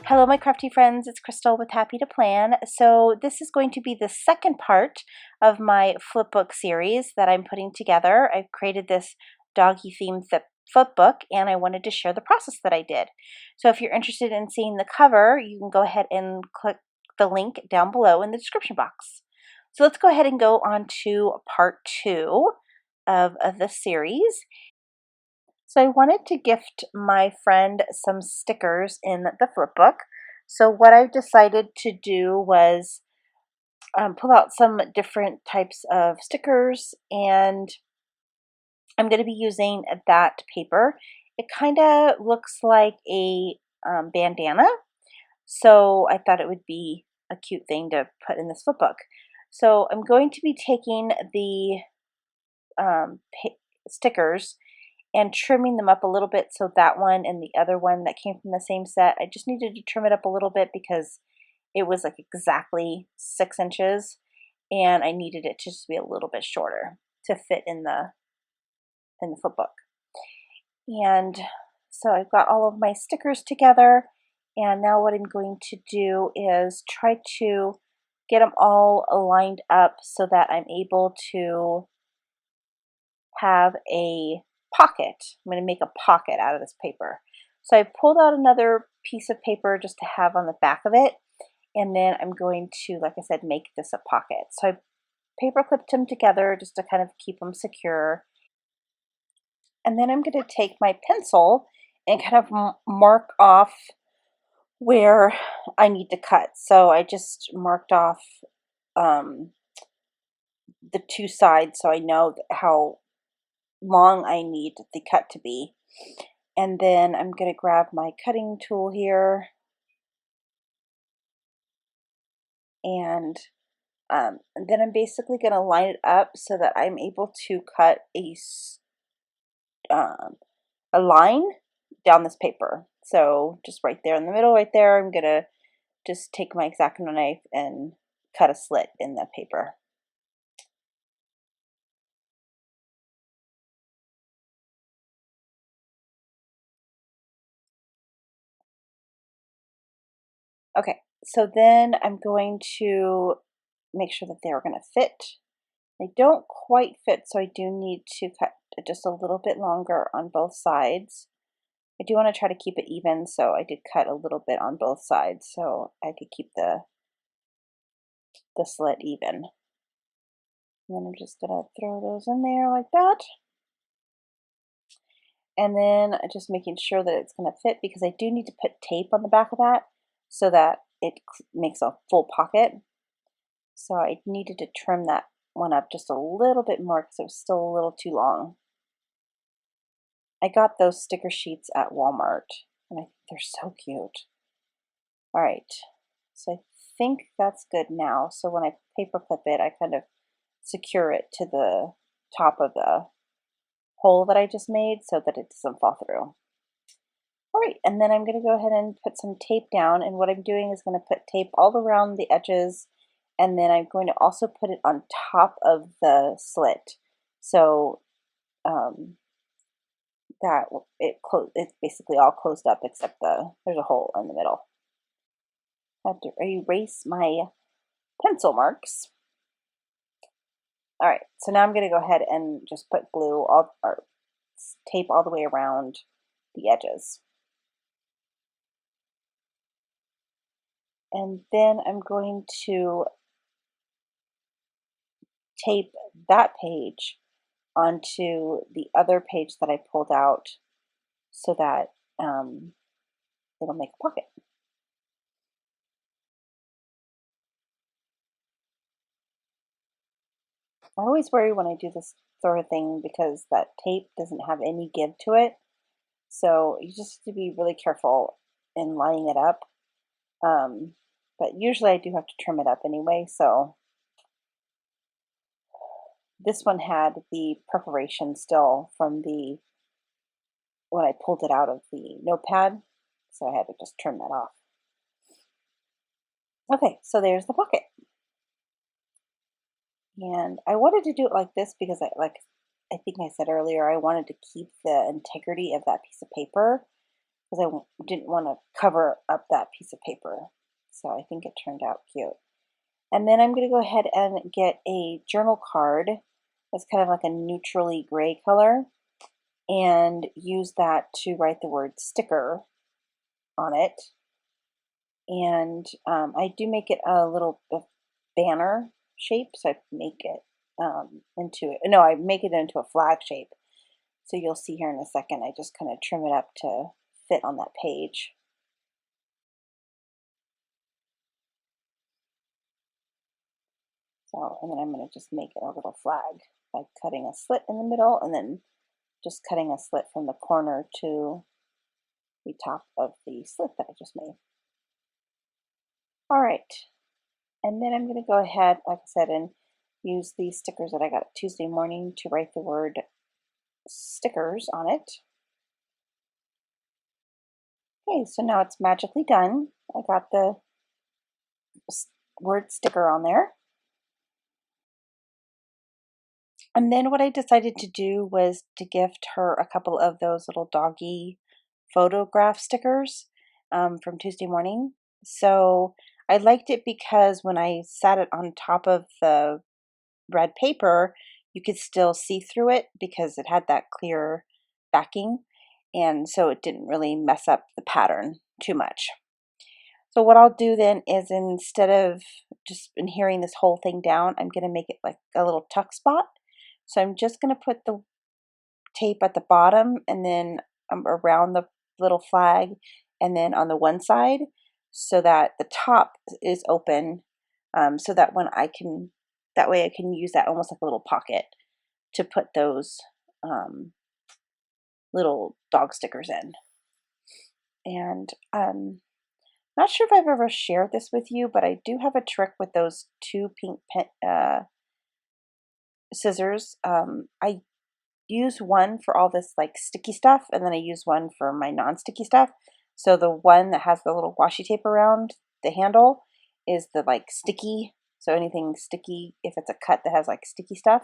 Hello my crafty friends, it's Crystal with Happy to Plan. So this is going to be the second part of my flip book series that I'm putting together. I've created this doggy themed flip book and I wanted to share the process that I did. So if you're interested in seeing the cover, you can go ahead and click the link down below in the description box. So let's go ahead and go on to part 2 of this series. So I wanted to gift my friend some stickers in the flip book. So what I decided to do was pull out some different types of stickers, and I'm going to be using that paper. It kind of looks like a bandana, so I thought it would be a cute thing to put in this flip book. So I'm going to be taking the stickers and trimming them up a little bit, so that one and the other one that came from the same set, I just needed to trim it up a little bit because it was like exactly 6 inches and I needed it to just be a little bit shorter to fit in the flip book. And so I've got all of my stickers together, and now what I'm going to do is try to get them all lined up so that I'm able to have a pocket. I'm going to make a pocket out of this paper. So I pulled out another piece of paper just to have on the back of it, and then I'm going to, like I said, make this a pocket. So I paper clipped them together just to kind of keep them secure. And then I'm going to take my pencil and kind of mark off where I need to cut. So I just marked off the 2 sides so I know how long I need the cut to be. And then I'm going to grab my cutting tool here and then I'm basically going to line it up so that I'm able to cut a line down this paper. So just right there in the middle, right there, I'm going to just take my X-Acto knife and cut a slit in the paper. Okay, so then I'm going to make sure that they're going to fit. They don't quite fit, so I do need to cut just a little bit longer on both sides. I do want to try to keep it even, so I did cut a little bit on both sides so I could keep the slit even. And then I'm just going to throw those in there like that. And then just making sure that it's going to fit, because I do need to put tape on the back of that so that it makes a full pocket. So I needed to trim that one up just a little bit more because it was still a little too long. I got those sticker sheets at Walmart and I think they're so cute. All right, so I think that's good now. So when I paper clip it, I kind of secure it to the top of the hole that I just made so that it doesn't fall through. All right, and then I'm going to go ahead and put some tape down, and what I'm doing is going to put tape all around the edges, and then I'm going to also put it on top of the slit so that it's basically all closed up except there's a hole in the middle. I have to erase my pencil marks. All right, so now I'm going to go ahead and just put glue or tape all the way around the edges. And then I'm going to tape that page onto the other page that I pulled out so that it'll make a pocket. I always worry when I do this sort of thing because that tape doesn't have any give to it. So you just have to be really careful in lining it up. But usually I do have to trim it up anyway, so this one had the perforation still from when I pulled it out of the notepad, so I had to just trim that off. Okay, so there's the pocket. And I wanted to do it like this because I think I said earlier, I wanted to keep the integrity of that piece of paper because I didn't want to cover up that piece of paper. So I think it turned out cute. And then I'm going to go ahead and get a journal card that's kind of like a neutrally gray color and use that to write the word sticker on it. And I do make it a little banner shape, so I make it I make it into a flag shape. So you'll see here in a second, I just kind of trim it up to fit on that page. So, and then I'm going to just make it a little flag by cutting a slit in the middle and then just cutting a slit from the corner to the top of the slit that I just made. All right, and then I'm going to go ahead, like I said, and use these stickers that I got Tuesday morning to write the word stickers on it. Okay, so now it's magically done. I got the word sticker on there. And then what I decided to do was to gift her a couple of those little doggy photograph stickers from Tuesday morning. So I liked it because when I sat it on top of the red paper, you could still see through it because it had that clear backing. And so it didn't really mess up the pattern too much. So what I'll do then is instead of just adhering this whole thing down, I'm going to make it like a little tuck spot. So I'm just going to put the tape at the bottom and then around the little flag and then on the one side so that the top is open so that that way I can use that almost like a little pocket to put those little dog stickers in. And not sure if I've ever shared this with you, but I do have a trick with those two pink scissors. I use one for all this like sticky stuff, and then I use one for my non-sticky stuff. So the one that has the little washi tape around the handle is the like sticky. So anything sticky, if it's a cut that has like sticky stuff,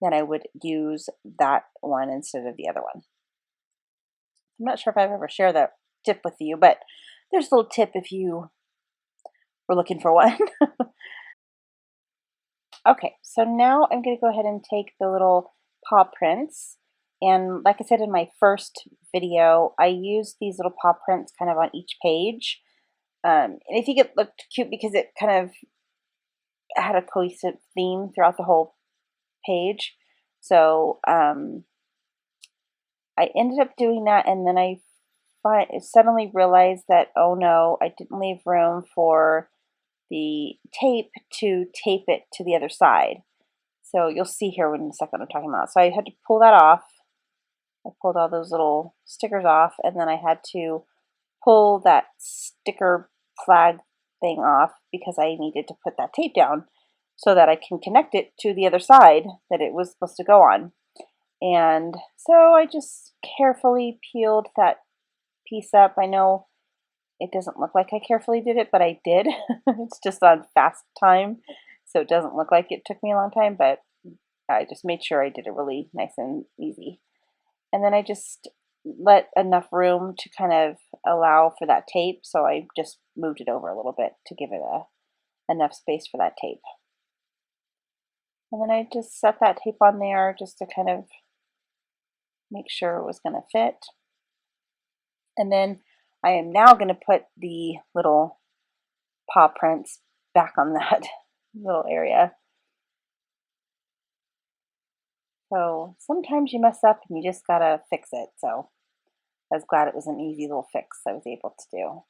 then I would use that one instead of the other one. I'm not sure if I've ever shared that tip with you, but there's a little tip if you were looking for one. Okay, so now I'm going to go ahead and take the little paw prints. And like I said in my first video, I used these little paw prints kind of on each page. And I think it looked cute because it kind of had a cohesive theme throughout the whole page. So I ended up doing that, and then I suddenly realized that, oh no, I didn't leave room for the tape to tape it to the other side. So you'll see here in a second what I'm talking about. So I had to pull that off. I pulled all those little stickers off, and then I had to pull that sticker flag thing off because I needed to put that tape down so that I can connect it to the other side that it was supposed to go on. And so I just carefully peeled that piece up. I know it doesn't look like I carefully did it, but I did. It's just on fast time, so it doesn't look like it took me a long time, but I just made sure I did it really nice and easy. And then I just let enough room to kind of allow for that tape, so I just moved it over a little bit to give it enough space for that tape. And then I just set that tape on there just to kind of make sure it was going to fit. And then I am now going to put the little paw prints back on that little area. So sometimes you mess up and you just gotta fix it. So I was glad it was an easy little fix I was able to do.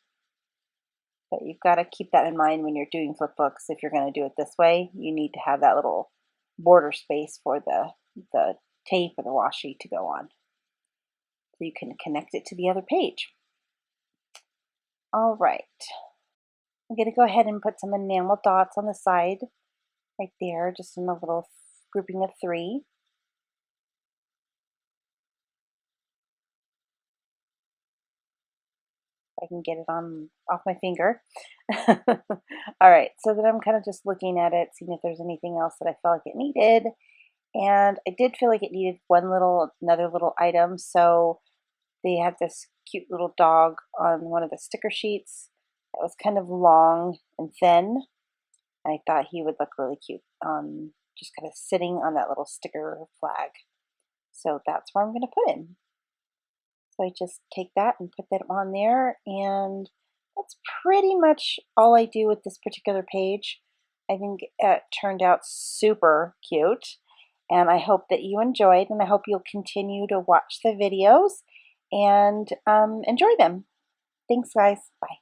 But you've got to keep that in mind when you're doing flip books. If you're going to do it this way, you need to have that little border space for the tape or the washi to go on, so you can connect it to the other page. All right, I'm going to go ahead and put some enamel dots on the side right there, just in a little grouping of 3. I can get it on off my finger. All right, so then I'm kind of just looking at it, seeing if there's anything else that I felt like it needed. And I did feel like it needed another little item. So They had this cute little dog on one of the sticker sheets that was kind of long and thin. I thought he would look really cute, just kind of sitting on that little sticker flag. So that's where I'm going to put him. So I just take that and put that on there, and that's pretty much all I do with this particular page. I think it turned out super cute, and I hope that you enjoyed, and I hope you'll continue to watch the videos and enjoy them. Thanks, guys. Bye.